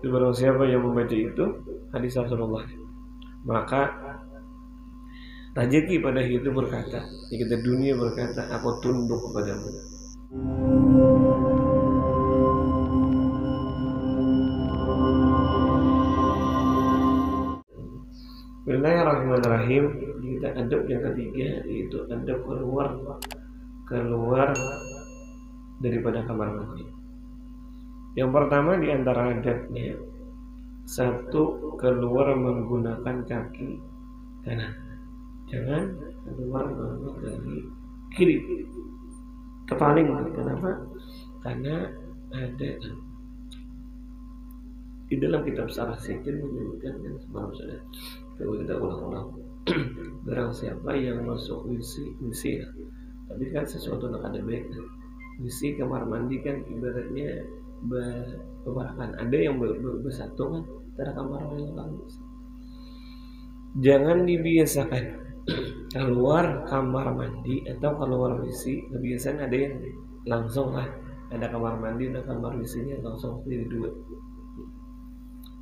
Barang siapa yang membaca itu, hadis Rasulullah, maka rezeki pada itu berkata, kita dunia berkata, aku tunduk kepadamu. Bismillahirrahmanirrahim. Kita adab yang ketiga, yaitu adab keluar daripada kamar mandi. Yang pertama di antara adabnya, satu, keluar menggunakan kaki kanan. Jangan keluar menggunakan kaki kiri. Terpaling. Kenapa? Karena ada di dalam kitab Syarah Sikin menyebutkan yang semalam sudah kita ulang-ulang. Barang siapa yang masuk WC, tapi kan sesuatu yang ada baik. WC kamar mandi kan ibaratnya berbarakan, ada yang bersatu kan antara kamar mandi dan jangan dibiasakan keluar kamar mandi atau keluar WC. Kebiasaan ada yang langsung lah, ada kamar mandi dan kamar WC-nya langsung jadi dua.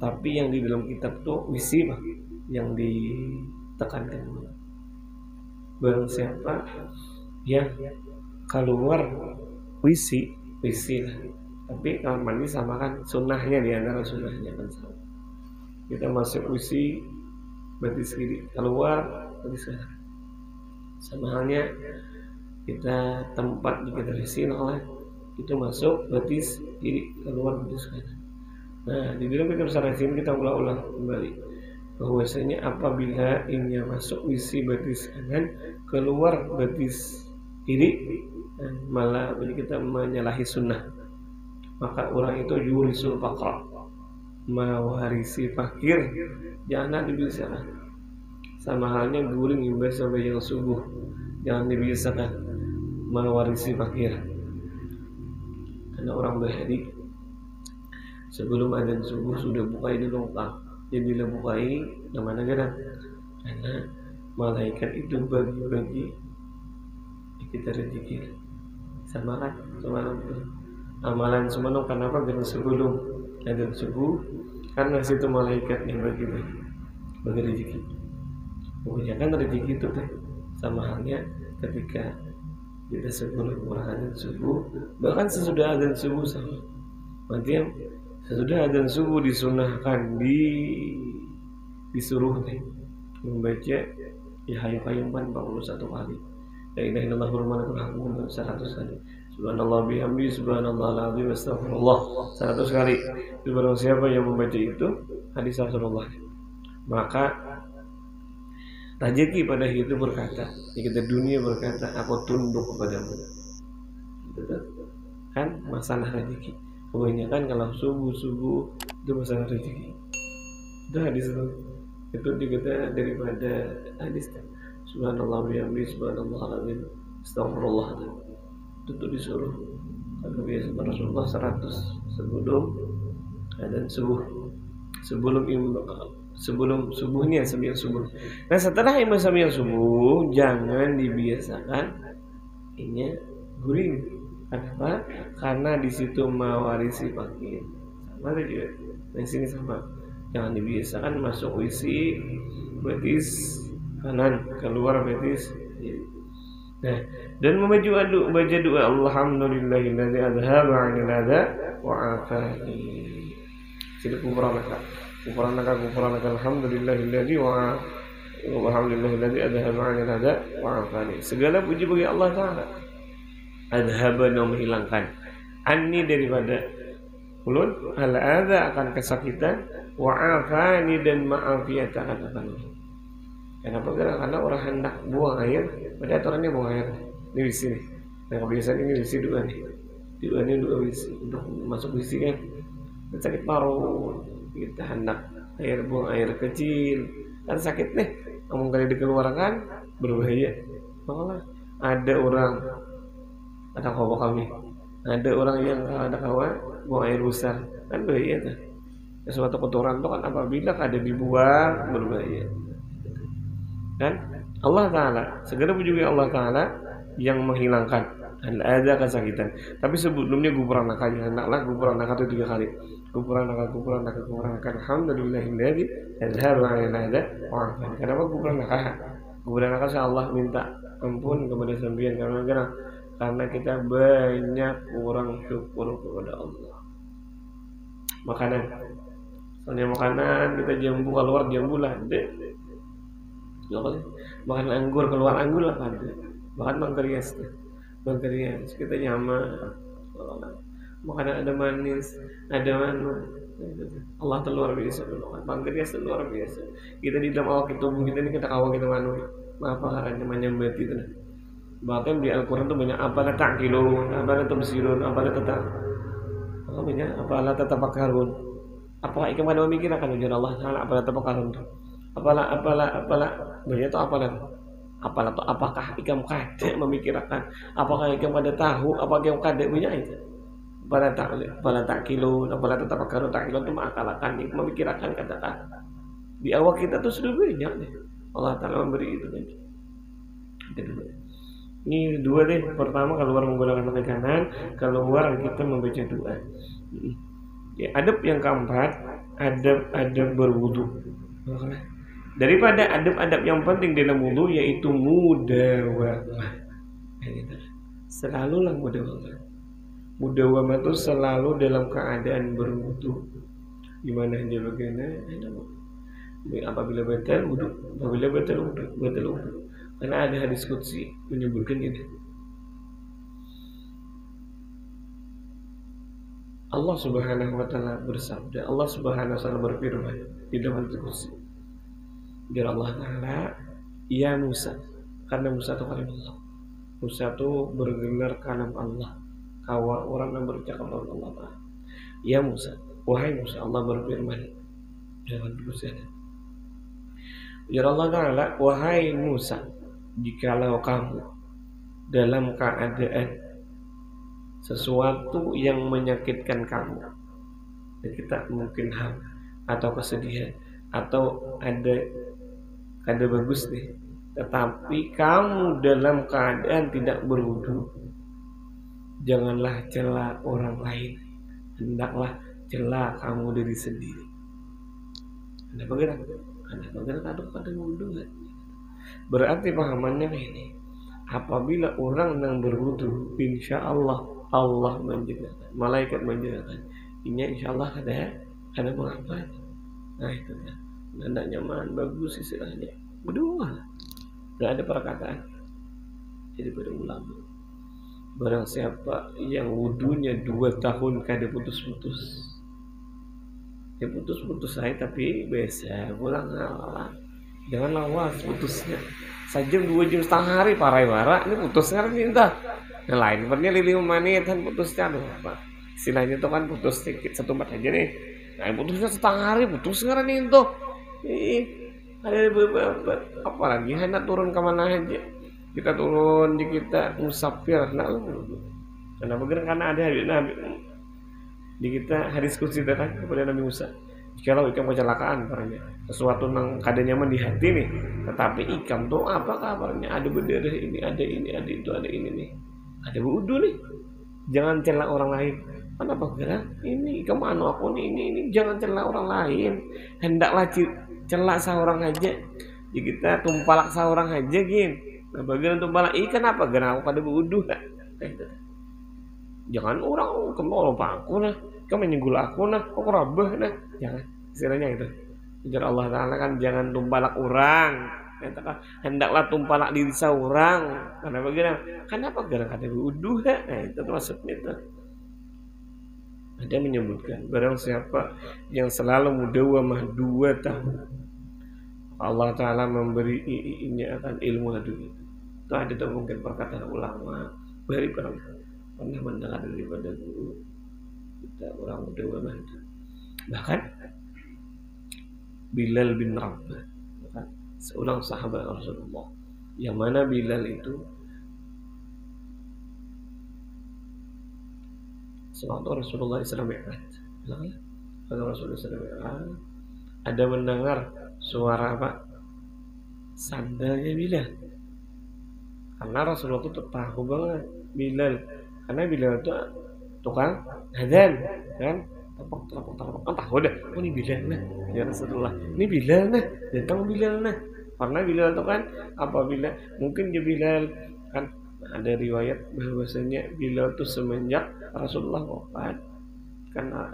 Tapi yang di dalam kitab tuh WC Pak yang ditekankan. Barang siapa yang keluar WC lah, tapi kamar mandi sama kan sunnahnya, di antara sunnahnya kan sama. Kita masuk WC betis kiri, keluar betis kanan. Sama halnya kita tempat di kita WC lah, itu masuk betis kiri, keluar betis kanan. Nah, di dalam kitab Syarah Sikin kita ulang-ulang kembali bahwasanya apabila ingin masuk WC betis kanan, keluar betis kiri, malah kita menyalahi sunnah, maka orang itu yurisul faqra, mewarisi fakir. Jangan dibiasakan. Sama halnya guring imbas sampai yang subuh, jangan dibiasakan mewarisi fakir. Karena orang berhadi sebelum adzan subuh sudah bukai dulu lengkap. Jadi bukai mana gara? Karena malaikat itu bagi-bagi kita rezeki. Sama kan? Amalan semuanya kenapa? Karena sebelum adzan subuh, karena situ malaikat yang bagi rezeki. Pokoknya kan rezeki itu teh sama halnya ketika kita sebelum adzan subuh, bahkan sesudah adzan subuh sama. Maksudnya sesudah adzan subuh disunahkan disuruh membaca ya Hayyu 41 kali. La ilaha illallah Muhammadur Rasulullah 100 kali. Subhanallah bihamdi, subhanallahal azim, astagfirullah 100 kali. Barang siapa yang membaca itu, hadis Rasulullah, maka rezeki pada itu berkata, kita dunia berkata, aku tunduk kepadamu. Betul? Kan masalah rezeki. Kebanyakan kalau subuh itu masalah rezeki. Itu hadis itu dikata daripada hadis subhanallah bihamdi, subhanallahal azim, astagfirullah. Itu disuruh kalau biasa Rasulullah 100 sebelum adzan subuh, sebelum subuhnya sambil subuh. Nah setelah imam sambil subuh jangan dibiasakan ini guring. Kenapa? Karena di situ mewarisi fakir. Sama juga. Di sini sama. Jangan dibiasakan masuk WC betis kanan, keluar betis kiri. Nah, dan membaca doa alhamdulillahilladzi adhaba 'anil adza wa 'afani. Jadi kufranaka alhamdulillahilladzi alhamdulillahilladzi adhaba 'anil adza wa 'afani. Segala puji bagi Allah Taala. Adhaba menghilangkan, anni daripada ulun, al-adza akan kesakitan, wa 'afani dan ma'afiyatakan akan. Kenapa? Karena orang hendak buang air, pada aturannya buang air di WC nih. Nah kebiasaan ini WC doa nih, doa WC untuk masuk WC kan, sakit paru, kita hendak buang air kecil, kan sakit nih, ngomong kali dikeluarkan berbahaya. Malah ada kawan kami, ada orang yang ada kawan buang air besar, kan bahaya tuh. Sesuatu kotoran itu kan apabila ada dibuang berbahaya. Dan Allah Ta'ala, segera puji Allah Ta'ala yang menghilangkan al-adza kesakitan. Tapi sebelumnya gufranaka, hendaklah gufranaka itu 3 kali. Kufuranaka. Alhamdulillahilladzi azhara 'anil adza. Kenapa kufuranaka? Kufuranaka Allah minta ampun kepada sampeyan karena kita banyak kurang syukur kepada Allah. Makanan, soalnya makanan kita jambu keluar jambu lah, deh. Makan anggur keluar anggur lah kan, makan pankreas kita nyaman. Makanan ada manis, ada manu. Allah itu luar biasa dulu kan, pankreas itu luar biasa. Kita di dalam awak tubuh kita ini kita kawal kita manu. Apa caranya menyambut itu? Bahkan di Al-Quran itu banyak apalah ta'qilun, apalah tumsirun, apalah tatafakkarun. Apakah ikam ada memikirkan ujian Allah Ta'ala, apalah tatafakkarun. Apalah banyak itu apalah itu apakah ikam kada memikirkan, apakah ikam kada tahu, apakah ikam kada punya itu. Apalah ta'qilun, apalah tatafakkarun. Ta'qilun itu mengakalkan, memikirkan kata-kata. Di awak kita tuh sudah banyak deh. Allah Ta'ala memberi itu kan. Ini dua deh. Pertama keluar menggunakan kaki kanan, keluar kita membaca doa. Ya, adab yang keempat, adab berwudu. Daripada adab-adab yang penting dalam wudu yaitu mudawamah. Selalulah mudawamah. Mudawamah itu selalu dalam keadaan berwudu. Gimana dia bagaimana? Apabila batal wudu, batal wudu. Karena ada hadis qudsi menyebutkan ini. Allah Subhanahu wa taala bersabda, Allah Subhanahu wa taala berfirman di dalam hadis qudsi. Jalla Allah Ta'ala, ya Musa, karena Musa itu kalam Allah. Musa itu bergelar kalam Allah. Kawan orang yang bercakap dengan Allah Ta'ala. Ya Musa, wahai Musa, Allah berfirman dalam qudsi. Jalla Allah Ta'ala, wahai Musa, jikalau kamu dalam keadaan sesuatu yang menyakitkan kamu, kita mungkin ham atau kesedihan atau ada bagus nih, tetapi kamu dalam keadaan tidak berwudu, janganlah cela orang lain, hendaklah cela kamu diri sendiri. Anda bagaimana pada wudu kan? Berarti pahamannya ini, apabila orang yang berwudu, insya Allah Allah menjagakan, malaikat menjagakan. Ini insya Allah ada mengapa? Nah itu kan, tidak nyaman, bagus istilahnya. Berdoa, tidak ada perkataan. Jadi pada ulama, barang siapa yang wudunya 2 tahun kada putus-putus, ya putus-putus saya tapi biasa pulang ngalah. Jangan lawas putusnya. Sejam 2 jam setengah hari parai bara ini putusnya kan minta. Yang lain pernya 5 menit kan putusnya apa? Istilahnya itu kan putus sedikit 1 menit aja nih. Nah putusnya setengah hari putus sekarang itu. Ada beberapa apalagi hendak turun ke mana aja. Kita turun di kita musafir nak lu. Karena ada hadis Nabi di kita hadis qudsi kan kepada Nabi Musa. Kalau ikam kecelakaan parahnya, sesuatu yang kada nyaman di hati nih, tetapi ikam tuh apa kabarnya? Ada berdarah ini, ada ini, ada itu, ada ini nih, ada wudu nih. Jangan cela orang lain. Kenapa gerak? Ini ikam anu aku nih, ini jangan cela orang lain. Hendaklah cela seorang aja. Jadi kita tumpalak seorang aja gin. Nah bagian tumpalak ikan apa? Gerak aku pada wudu lah. Jangan orang kamu lupa aku nah. Kamu menyenggol aku nah, aku rabah nah, jangan istilahnya itu. Ujar Allah Ta'ala kan jangan tumpalak orang, hendaklah tumpalak diri seorang. Karena bagaimana? Kenapa gara-gara ada wudu? Nah itu maksudnya itu. Ada menyebutkan barang siapa yang selalu mudawamah 2 tahun, Allah Ta'ala memberi akan ilmu laduni. Itu ada mungkin perkataan ulama dari pernah mendengar daripada guru kita orang mudawamah itu. Bahkan Bilal bin Rabah, seorang sahabat Rasulullah, yang mana Bilal itu sewaktu Rasulullah Isra Mi'raj, ada mendengar suara apa? Sandalnya Bilal. Karena Rasulullah itu tahu banget Bilal, karena Bilal itu tukang adzan kan, Tepok. Oh tahu dah, oh ini Bilal nah, ya Rasulullah. Ini Bilal nah, datang Bilal nah. Karena Bilal itu kan apabila mungkin dia Bilal kan ada riwayat bahwasanya Bilal itu semenjak Rasulullah wafat karena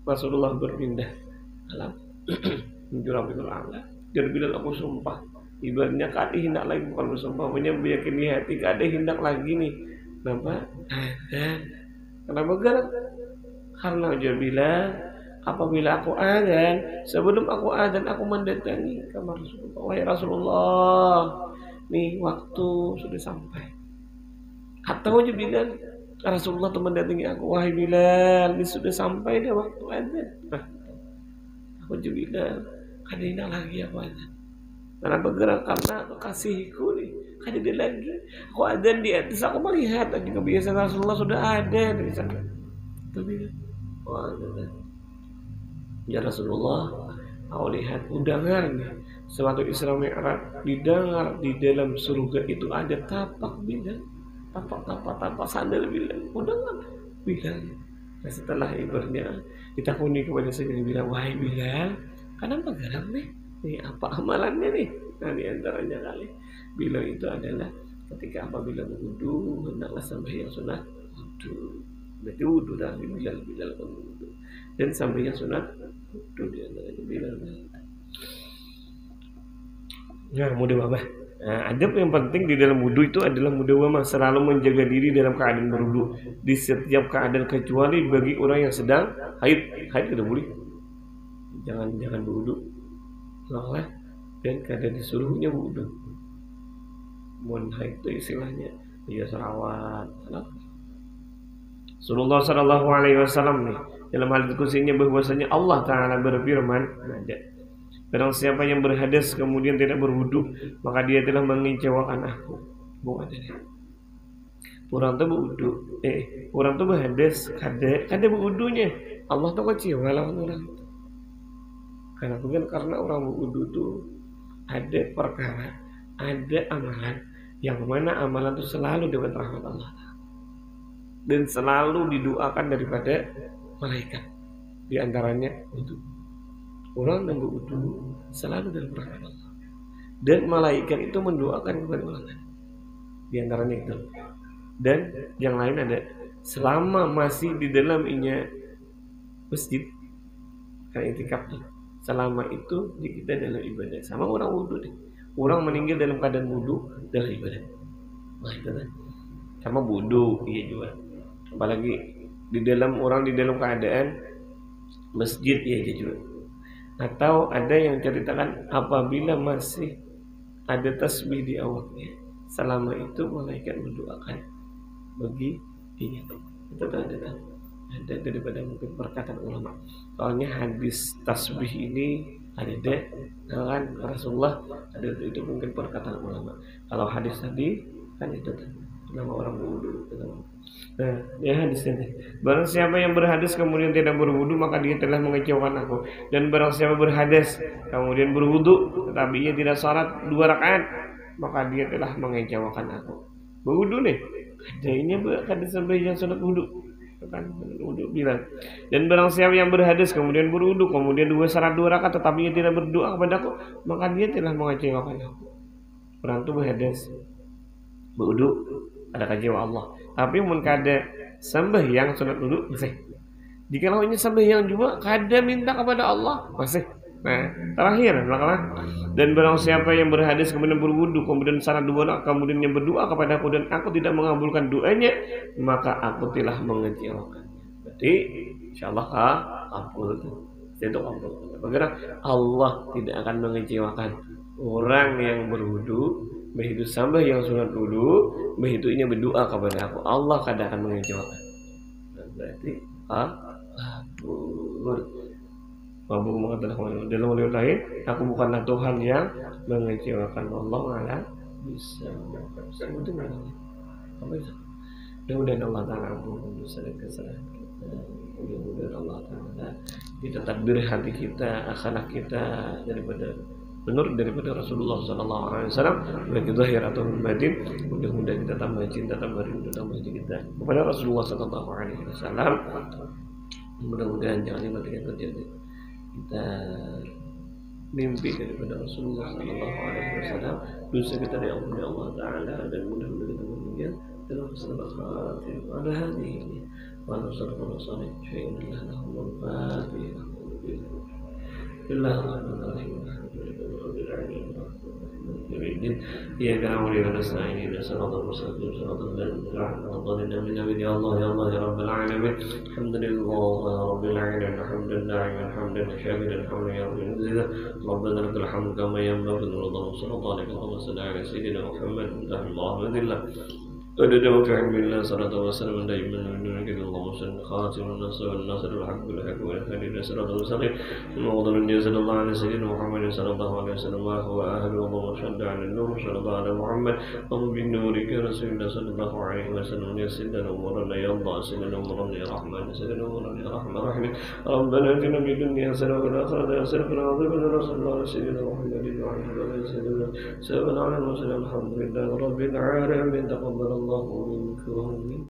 Rasulullah berpindah alam menuju Rabbul A'la. Dan Bilal aku sumpah ibaratnya kada hendak lagi bukan bersumpah, punya meyakini hati kada hendak lagi nih. Kenapa? Kenapa gerak? Karena dia bilang apabila aku adzan, sebelum aku adzan aku mendatangi kamar Rasulullah. Wahai Rasulullah, nih waktu sudah sampai. Atau dia bilang Rasulullah itu mendatangi aku, wahai Bilal, ini sudah sampai dah waktu adzan. Nah, aku juga bilang, kada hendak lagi aku adzan. Karena bergerak karena kekasihku nih, kada dia lagi. Aku adzan di atas, aku melihat tadi kebiasaan Rasulullah sudah ada di sana. Tapi ya Rasulullah, aku lihat undangan sewaktu Isra Mi'raj didengar di dalam surga itu ada tapak Bilal, tapak sandal Bilal, undangan Bilal. Nah, setelah ibaratnya ditakuni kepada saya bilang, wahai Bilal, kenapa gerak nih? Nih apa amalannya nih? Nah di antaranya kali Bilal itu adalah ketika apabila berwudu hendaklah sampai yang sunat wudu. Berarti wudu dari Bilal pun wudu. Dan sampainya sunat wudu di antaranya Bilal. Ya mudawamah. Nah, adab yang penting di dalam wudu itu adalah mudawamah, selalu menjaga diri dalam keadaan berwudu di setiap keadaan kecuali bagi orang yang sedang haid. Haid tidak boleh. Jangan berwudu. Salah dan keadaan disuruhnya wudu. Mun haid itu istilahnya dia serawat. Rasulullah sallallahu alaihi wasallam nih dalam hadits qudsinya bahwasanya Allah taala berfirman, barang siapa yang berhadas kemudian tidak berwudu, maka dia telah mengecewakan aku. Bukan ini. Orang tuh berwudu, orang tuh berhadas, kada berwudunya. Allah tuh kecewa lawan orang itu. Karena orang berwudu tuh ada perkara, ada amalan yang mana amalan itu selalu dapat rahmat Allah dan selalu didoakan daripada malaikat. Di antaranya itu orang yang berwudu selalu dalam rahmat Allah dan malaikat itu mendoakan kepada orang. Di antaranya itu. Dan yang lain ada selama masih di dalam masjid kan itikafnya. Selama itu kita dalam ibadah sama orang wudu deh. Orang meninggal dalam keadaan wudu dalam ibadah. Nah itu kan. Sama wudu iya juga. Apalagi di dalam keadaan masjid iya juga. Atau ada yang ceritakan apabila masih ada tasbih di awalnya, selama itu malaikat mendoakan bagi dia. Itu ada daripada mungkin perkataan ulama. Soalnya hadis tasbih ini ada kan Rasulullah, ada itu mungkin perkataan ulama. Kalau hadis tadi kan itu nama orang berwudu. Nah, ya hadis ini. Barang siapa yang berhadas kemudian tidak berwudu, maka dia telah mengecewakan aku. Dan barang siapa berhadas kemudian berwudu tetapi ia tidak salat 2 rakaat, maka dia telah mengecewakan aku. Berwudu nih, ada sampai yang salat wudu. Kan wudu bilang. Dan barang siapa yang berhadas kemudian berwudu, kemudian 2 rakaat tetapi ia tidak berdoa kepada aku, maka dia telah mengecewakan aku. Orang itu berhadas, berwudu, ada kecewa Allah. Tapi mun kada sembahyang sunat wudu masih. Jikalau ini sembahyang juga kada minta kepada Allah masih. Nah, terakhir belakang. Dan barang siapa yang berhadas kemudian berwudu, kemudian salat 2 rakaat, kemudian yang berdoa kepada aku dan aku tidak mengabulkan doanya, maka aku telah mengecewakan. Berarti insyaallah kabul. Itu kabul. Bagaimana Allah tidak akan mengecewakan orang yang berwudu, begitu sampai yang sunat wudu, begitu ini berdoa kepada aku, Allah kadang akan mengecewakan. Berarti Bapak mengatakan dalam riwayat lain, aku bukanlah Tuhan yang mengecewakan. Allah malah bisa. Itu apa itu? Mudah-mudahan Allah Taala ampun dosa dan kesalahan kita. Mudah-mudahan Allah Taala kita tadbir hati kita, akhlak kita menurut daripada Rasulullah SAW baik zahir atau batin. Mudah-mudahan kita tambah cinta, tambah rindu, tambah cinta kepada Rasulullah SAW. Mudah-mudahan jangan lima yang terjadi. Kita mimpi daripada Rasulullah Sallallahu Alaihi Wasallam, dosa kita diampuni Allah Taala, dan mudah-mudahan kita meninggal dalam keselamatan khatir. Ada hati ini. Wa nasallallahu alaihi wa sallam al-Fatihah. Bismillahirrahmanirrahim. إياك نعبد وإياك نستعين صراط المستقيم صراط الذين أنعمت عليهم غير المغضوب عليهم ولا الضالين. يا رب العالمين. الحمد لله رب العالمين حمدا دائما حمدا شاكرا حمدا يا رب العزة. ربنا لك الحمد كما ينبغي لرضا صلى الله عليه وسلم على سيدنا محمد مفتاح المعبد الله ودد في علم الله صلاة وسلام دائما من دونك اللهم صل خاتم النصر والنصر الحق بالحق والهدي إلى صراط المستقيم. الموضوع من صلى الله على سيدنا محمد صلى الله عليه وسلم وهو أهل اللهم صل على النور صلى الله على محمد ومن بنورك رسول الله صلى الله عليه وسلم يسر لنا أمورنا يا الله سر لنا أمورنا يا رحمن سر لنا أمورنا يا رحمن رحيم. ربنا آتنا في الدنيا حسنة وفي الآخرة حسنة وقنا عذاب النار صلى الله على سيدنا محمد وعلى آله وسلم. سلام على المرسلين الحمد لله رب العالمين. تقبل الله منكم.